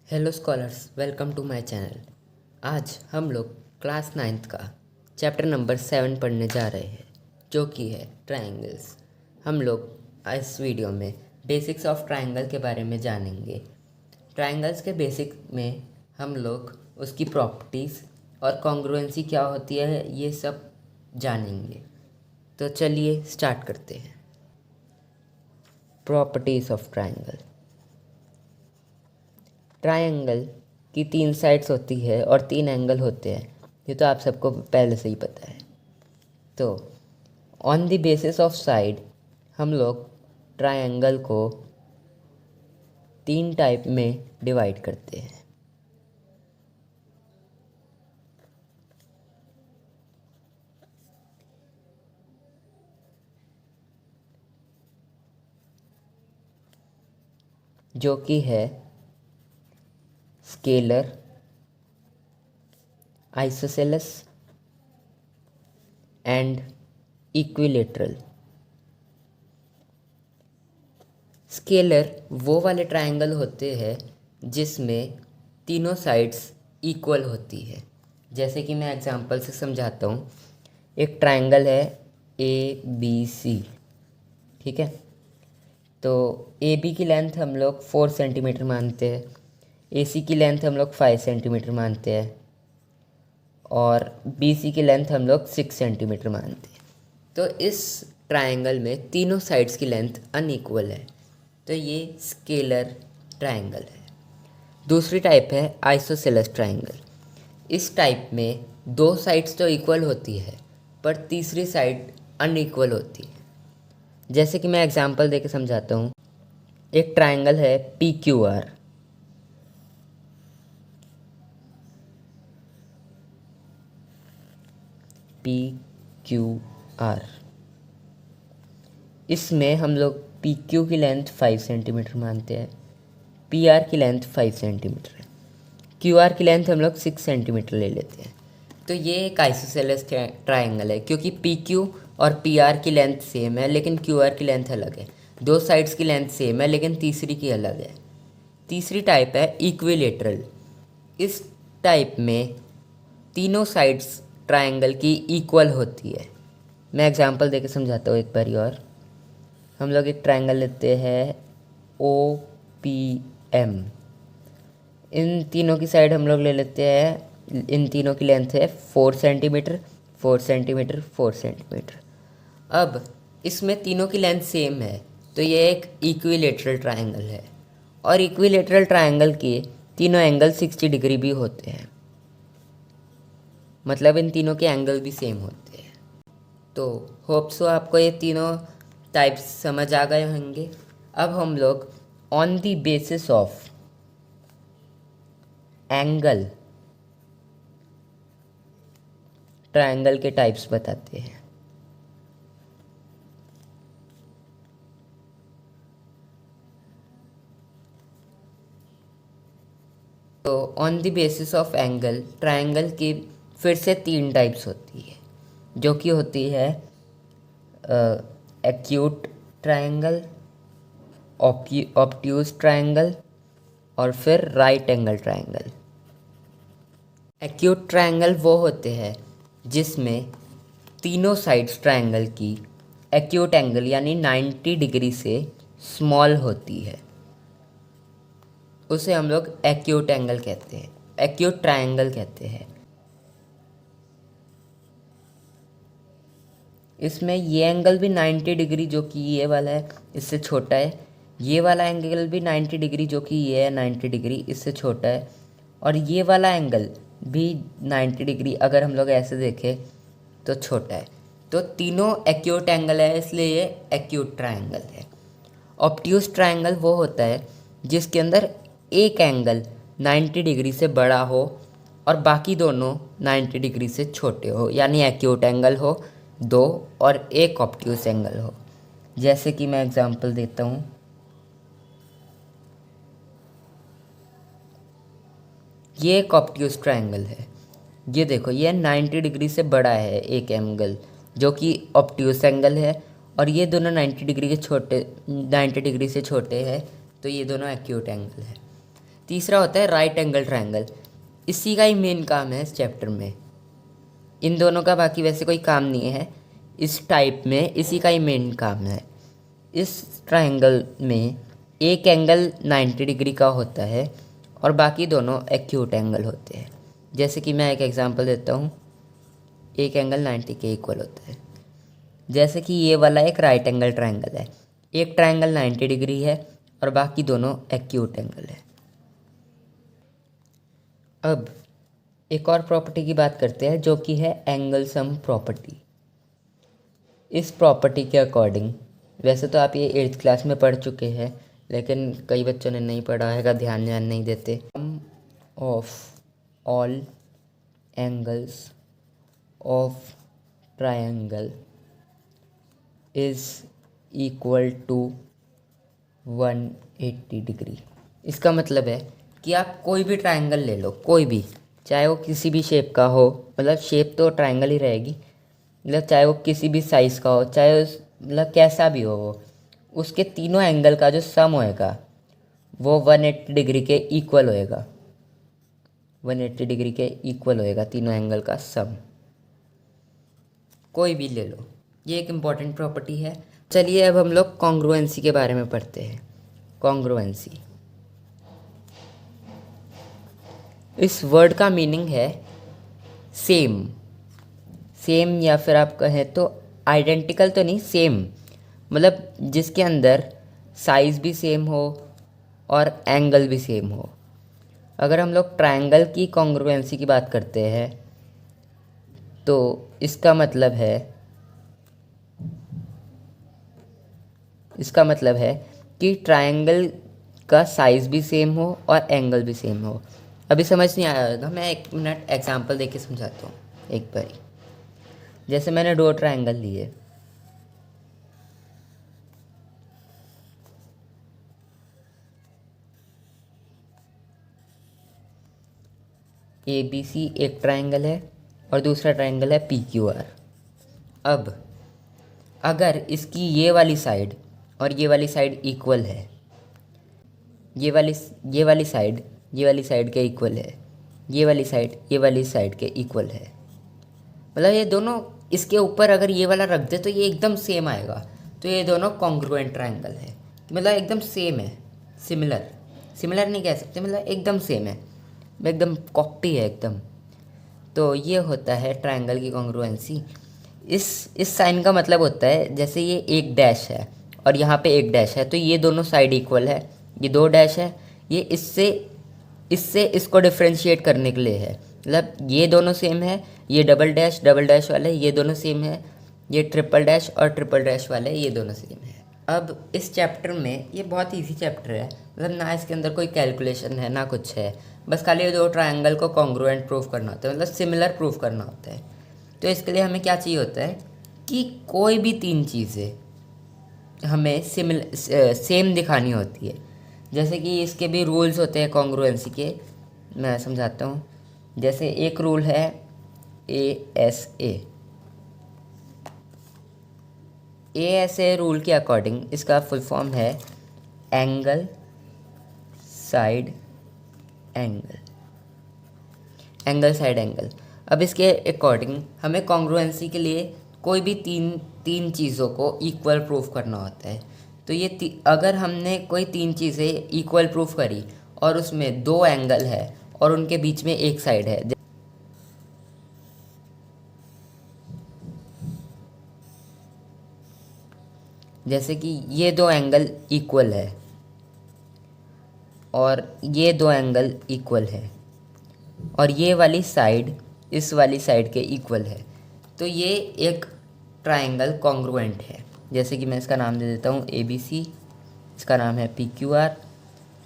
Hello scholars, welcome to my channel. आज हम लोग क्लास 9th का चैप्टर नंबर 7 पढ़ने जा रहे हैं, जो कि है ट्रायंगल्स। हम लोग इस वीडियो में बेसिक्स ऑफ ट्रायंगल के बारे में जानेंगे। ट्रायंगल्स के बेसिक में हम लोग उसकी प्रॉपर्टीज़ और कॉन्ग्रुएंसी क्या होती है ये सब जानेंगे। तो चलिए स्टार्ट करते हैं। Properties of triangle. ट्रायंगल की 3 साइड्स होती है और 3 एंगल होते हैं। ये तो आप सबको पहले से ही पता है। तो on the basis of side हम लोग ट्रायंगल को 3 टाइप में डिवाइड करते हैं। जो कि है scalar, isosceles and equilateral. Scalar वो वाले ट्रायंगल होते हैं जिसमें तीनों साइड्स इक्वल होती है। जैसे कि मैं एग्जांपल से समझाता हूँ। एक ट्रायंगल है ABC, ठीक है। तो AB की लेंथ हम लोग 4 सेंटीमीटर मानते हैं, AC की लेंथ हम लोग 5 सेंटीमीटर मानते हैं और BC की लेंथ हम लोग 6 सेंटीमीटर मानते हैं। तो इस ट्रायंगल में तीनों साइड्स की लेंथ अनइक्वल है, तो ये स्केलर ट्रायंगल है। दूसरी टाइप है आइसोसेलेस ट्रायंगल। इस टाइप में 2 साइड्स तो इक्वल होती है पर तीसरी साइड अनइक्वल होती है। जैसे कि मैं एग्जांपल देके समझाता हूँ। एक ट्रायंगल है PQR। PQR, इसमें हम लोग PQ की लेंथ 5 सेंटीमीटर मानते हैं, PR की लेंथ 5 सेंटीमीटर है, QR की लेंथ हम लोग 6 सेंटीमीटर ले लेते हैं। तो ये एक आइसोसेलेस ट्रायंगल है क्योंकि PQ और PR की लेंथ सेम है लेकिन QR की लेंथ अलग है। 2 साइड्स की लेंथ सेम है लेकिन तीसरी की अलग है। तीसरी टाइप है इक्विलेटरल। इस टाइप में तीनों साइड्स ट्रायंगल की इक्वल होती है। मैं एग्जांपल देके समझाता हूँ एक बारी और। हम लोग एक ट्रायंगल लेते हैं OPM। इन तीनों की साइड हम लोग ले लेते हैं, इन तीनों की लेंथ है 4 सेंटीमीटर, 4 सेंटीमीटर, 4 सेंटीमीटर। अब इसमें तीनों की लेंथ सेम है तो ये एक इक्विलेटरल ट्रायंगल है। और इक्विलेटरल ट्रायंगल के तीनों एंगल 60 डिग्री भी होते हैं, मतलब इन तीनों के एंगल भी सेम होते हैं। तो होप सो आपको ये तीनों टाइप्स समझ आ गए होंगे। अब हम लोग on the basis of angle triangle के टाइप्स बताते हैं। तो on the basis of angle triangle की फिर से 3 टाइप्स होती है, जो कि होती है एक्यूट ट्रायंगल, ऑब्ट्यूज ट्रायंगल और फिर right angle triangle. Acute triangle वो होते हैं जिसमें तीनों साइड्स ट्रायंगल की एक्यूट एंगल यानी 90 डिग्री से स्मॉल होती है, उसे हम लोग एक्यूट एंगल कहते हैं, एक्यूट ट्रायंगल कहते हैं। इसमें ये एंगल भी 90 डिग्री जो कि ये वाला है इससे छोटा है, ये वाला एंगल भी 90 डिग्री जो कि ये है 90 डिग्री इससे छोटा है, और ये वाला एंगल भी 90 डिग्री अगर हम लोग ऐसे देखें तो छोटा है। तो तीनों एक्यूट एंगल है इसलिए ये एक्यूट ट्रायंगल है। ऑब्ट्यूज ट्रायंगल वो होता है जिसके अंदर एक एंगल 90 डिग्री से बड़ा हो और बाकी दोनों 90 डिग्री से छोटे हो, यानी एक्यूट एंगल हो 2 और एक ऑब्ट्यूज एंगल हो। जैसे कि मैं एग्जांपल देता हूँ। ये एक ऑब्ट्यूज ट्रायंगल है, ये देखो ये 90 डिग्री से बड़ा है एक एंगल जो कि ऑब्ट्यूज एंगल है, और ये दोनों 90 डिग्री से छोटे हैं तो ये दोनों एक्यूट एंगल है। तीसरा होता है राइट एंगल ट्रायंगल। इसी का ही मेन काम है इस चैप्टर में। इन दोनों का बाकी वैसे कोई काम नहीं है, इस टाइप में इसी का ही मेन काम है। इस ट्रायंगल में एक एंगल 90 डिग्री का होता है और बाकी दोनों एक्यूट एंगल होते हैं। जैसे कि मैं एक एग्जांपल देता हूँ, एक एंगल 90 के इक्वल होता है। जैसे कि ये वाला एक राइट एंगल ट्रायंगल है, एक ट्रायंगल 90 डिग्री है और बाकी दोनों एक्यूट एंगल है। अब एक और प्रॉपर्टी की बात करते हैं जो कि है एंगल सम प्रॉपर्टी। इस प्रॉपर्टी के अकॉर्डिंग, वैसे तो आप ये 8th क्लास में पढ़ चुके हैं, लेकिन कई बच्चों ने नहीं पढ़ा है, का ध्यान नहीं देते। Sum of all angles of triangle is equal to 180 degree. इसका मतलब है कि आप कोई भी ट्रायंगल ले लो, कोई भी, चाहे वो किसी भी शेप का हो, मतलब शेप तो ट्रायंगल ही रहेगी, मतलब चाहे वो किसी भी साइज़ का हो, चाहे मतलब कैसा भी हो वो, उसके तीनों एंगल का जो सम होएगा वो 180 डिग्री के इक्वल होएगा। 180 डिग्री के इक्वल होएगा तीनों एंगल का सम, कोई भी ले लो। ये एक इम्पॉर्टेंट प्रॉपर्टी है। चलिए अब हम लोग कॉन्ग्रुएंसी के बारे में पढ़ते हैं। कॉन्ग्रुएंसी, इस वर्ड का मीनिंग है सेम। सेम या फिर आप कहें तो आइडेंटिकल तो नहीं, सेम, मतलब जिसके अंदर साइज़ भी सेम हो और एंगल भी सेम हो। अगर हम लोग ट्रायंगल की कॉन्ग्रुएंसी की बात करते हैं तो इसका मतलब है कि ट्रायंगल का साइज़ भी सेम हो और एंगल भी सेम हो। अभी समझ नहीं आया होगा, मैं 1 मिनट एग्जांपल देके समझाता हूँ एक बार। जैसे मैंने 2 ट्रायंगल लिए, ABC एक ट्रायंगल है और दूसरा ट्रायंगल है PQR। अब अगर इसकी ये वाली साइड और ये वाली साइड इक्वल है, ये वाली साइड के इक्वल है, ये वाली साइड के इक्वल है, मतलब ये दोनों, इसके ऊपर अगर ये वाला रख दे तो ये एकदम सेम आएगा, तो ये दोनों कॉन्ग्रुएंट ट्रायंगल है, मतलब एकदम सेम है। सिमिलर नहीं कह सकते, मतलब एकदम सेम है, एकदम कॉपी है एकदम। तो ये होता है ट्रायंगल की कॉन्ग्रुएंसी। इस साइन का मतलब होता है, जैसे ये एक डैश है और यहाँ पे एक डैश है, तो ये दोनों साइड इक्वल है, ये 2 डैश है, ये इससे इसको डिफ्रेंशिएट करने के लिए है, मतलब ये दोनों सेम है, ये डबल डैश वाले ये दोनों सेम है, ये ट्रिपल डैश वाले ये दोनों सेम है। अब इस चैप्टर में, ये बहुत ईजी चैप्टर है, मतलब ना इसके अंदर कोई कैलकुलेशन है ना कुछ है, बस खाली ये 2 ट्रायंगल को कॉन्ग्रुएंट प्रूफ करना होता है, मतलब सिमिलर प्रूफ करना होता है। तो इसके लिए हमें क्या चाहिए होता है कि कोई भी 3 चीज़ें हमें सेम दिखानी होती है। जैसे कि इसके भी रूल्स होते हैं कॉन्ग्रुएंसी के, मैं समझाता हूँ। जैसे एक रूल है ASA रूल के अकॉर्डिंग इसका फुल फॉर्म है एंगल साइड एंगल। अब इसके अकॉर्डिंग हमें कॉन्ग्रुएंसी के लिए कोई भी तीन चीज़ों को इक्वल प्रूफ करना होता है। तो ये अगर हमने कोई 3 चीज़ें इक्वल प्रूफ करी और उसमें 2 एंगल है और उनके बीच में एक साइड है, जैसे कि ये 2 एंगल इक्वल है और ये 2 एंगल इक्वल है और ये वाली साइड इस वाली साइड के इक्वल है, तो ये एक ट्रायंगल कॉन्ग्रुएंट है। जैसे कि मैं इसका नाम दे देता हूँ ABC, इसका नाम है PQR।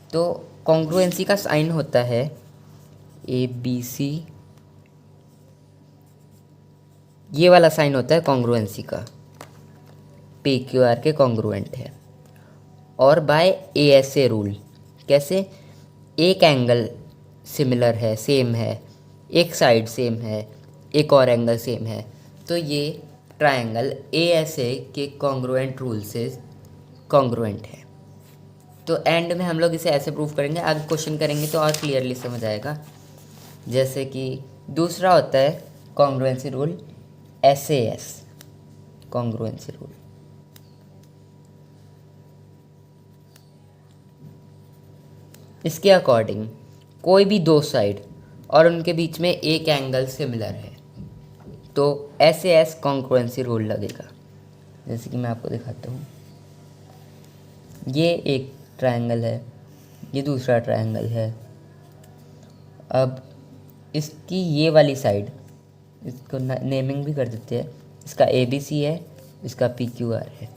तो कॉन्ग्रुएंसी का साइन होता है ABC, ये वाला साइन होता है कॉन्ग्रुएंसी का, PQR के कॉन्ग्रुएंट है। और बाय ASA रूल, कैसे? एक एंगल सिमिलर है, सेम है, एक साइड सेम है, एक और एंगल सेम है, तो ये ट्रायंगल ASA के कॉन्ग्रुएंट रूल से कॉन्ग्रुएंट है। तो एंड में हम लोग इसे ऐसे प्रूव करेंगे, आगे क्वेश्चन करेंगे तो और क्लियरली समझ आएगा। जैसे कि दूसरा होता है congruency rule, SAS congruency rule. इसके अकॉर्डिंग कोई भी दो साइड और उनके बीच में एक एंगल सिमिलर है तो SAS कॉन्ग्रुएंसी रूल लगेगा। जैसे कि मैं आपको दिखाता हूँ, ये एक ट्रायंगल है, ये दूसरा ट्रायंगल है। अब इसकी ये वाली साइड, इसको नेमिंग भी कर देते हैं, इसका ABC है, इसका PQR है।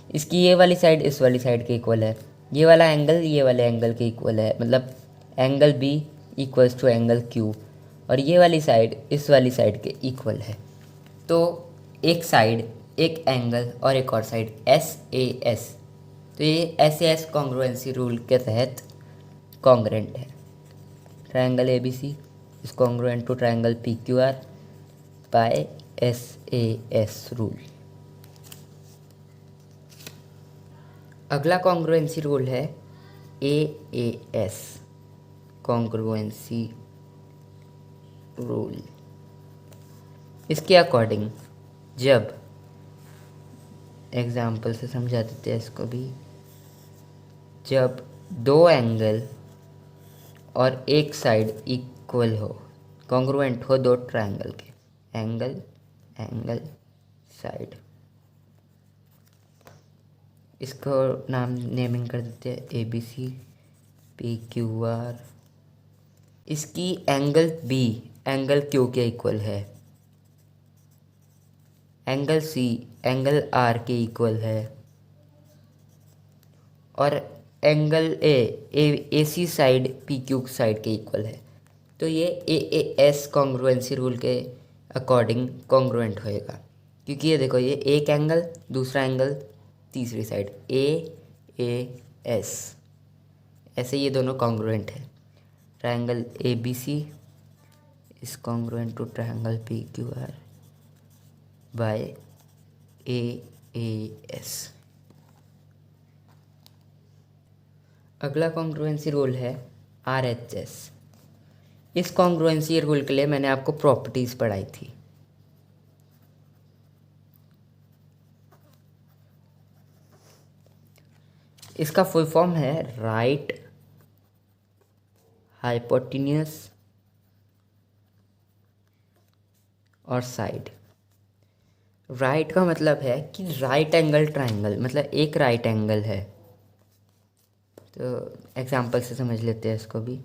इसकी ये वाली साइड इस वाली साइड के इक्वल है, ये वाला एंगल ये वाले एंगल के इक्वल है, मतलब angle B equals to angle Q, और ये वाली साइड इस वाली साइड के इक्वल है। तो एक साइड, एक एंगल और एक और साइड SAS, तो ये SAS कॉन्ग्रुएंसी रूल के तहत कॉन्ग्रुएंट है। Triangle ABC is congruent to triangle PQR by SAS rule. अगला कॉन्ग्रुएंसी रूल है AAS कॉन्ग्रुएंसी रूल। इसके अकॉर्डिंग जब, एग्जाम्पल से समझा देते हैं इसको भी, जब दो एंगल और एक साइड इक्वल हो, कॉन्ग्रुएंट हो दो ट्रायंगल के, एंगल एंगल साइड, इसको नाम नेमिंग कर देते हैं ABC PQR। इसकी एंगल B एंगल Q के इक्वल है, एंगल C एंगल R के इक्वल है, और angle AC side PQ side के इक्वल है। तो ये AAS कॉन्ग्रुएंसी रूल के अकॉर्डिंग कॉन्ग्रुएंट होएगा, क्योंकि ये देखो, ये एक एंगल दूसरा एंगल तीसरी साइड AAS, ऐसे ये दोनों कॉन्ग्रुएंट है। Triangle ABC is congruent to triangle PQR by AAS। अगला कॉन्ग्रुएंसी रूल है RHS। इस कॉन्ग्रुएंसी रूल के लिए मैंने आपको प्रॉपर्टीज पढ़ाई थी। इसका फुल फॉर्म है राइट हाइपोटेन्यूस और साइड। राइट का मतलब है कि राइट एंगल ट्रायंगल, मतलब एक राइट एंगल है। तो एग्जांपल से समझ लेते हैं इसको भी।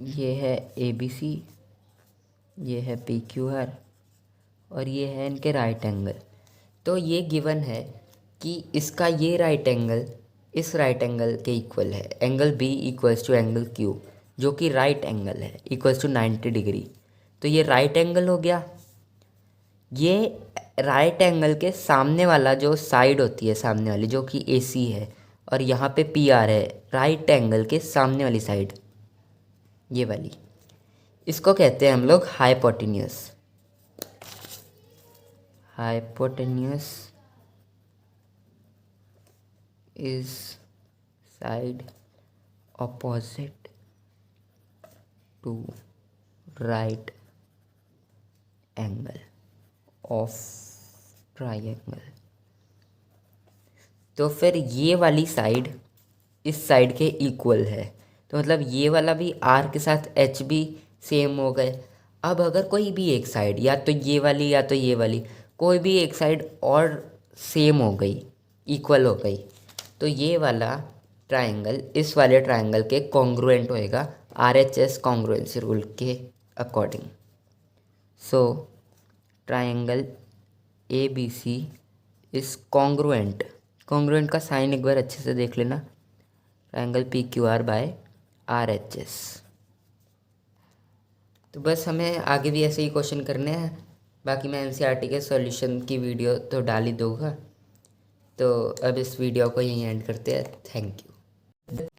ये है ABC, ये है PQR और ये है इनके राइट एंगल। तो ये गिवन है कि इसका ये राइट एंगल इस राइट एंगल के इक्वल है, angle B equals to angle Q, जो कि राइट एंगल है, इक्वल्स टू 90 डिग्री। तो ये राइट एंगल हो गया। ये राइट एंगल के सामने वाला जो साइड होती है, सामने वाली जो कि AC है, और यहाँ पे PR है, राइट एंगल के सामने वाली साइड, ये वाली, इसको कहते हैं हम लोग hypotenuse. Hypotenuse is side opposite to right angle of triangle. तो फिर ये वाली साइड इस साइड के इक्वल है, तो मतलब ये वाला भी R के साथ H भी सेम हो गए। अब अगर कोई भी एक साइड, या तो ये वाली या तो ये वाली, कोई भी एक साइड और सेम हो गई, इक्वल हो गई, तो ये वाला ट्रायंगल इस वाले ट्रायंगल के कॉन्ग्रुएंट होएगा RHS कॉन्ग्रुएंसी रूल के according. So triangle ABC is congruent, congruent का साइन एक बार अच्छे से देख लेना, ट्रायंगल PQR बाय RHS। तो बस हमें आगे भी ऐसे ही क्वेश्चन करने हैं। बाकी मैं NCERT के सॉल्यूशन की वीडियो तो डाल ही दूँगा। तो अब इस वीडियो को यहीं एंड करते हैं। Thank you.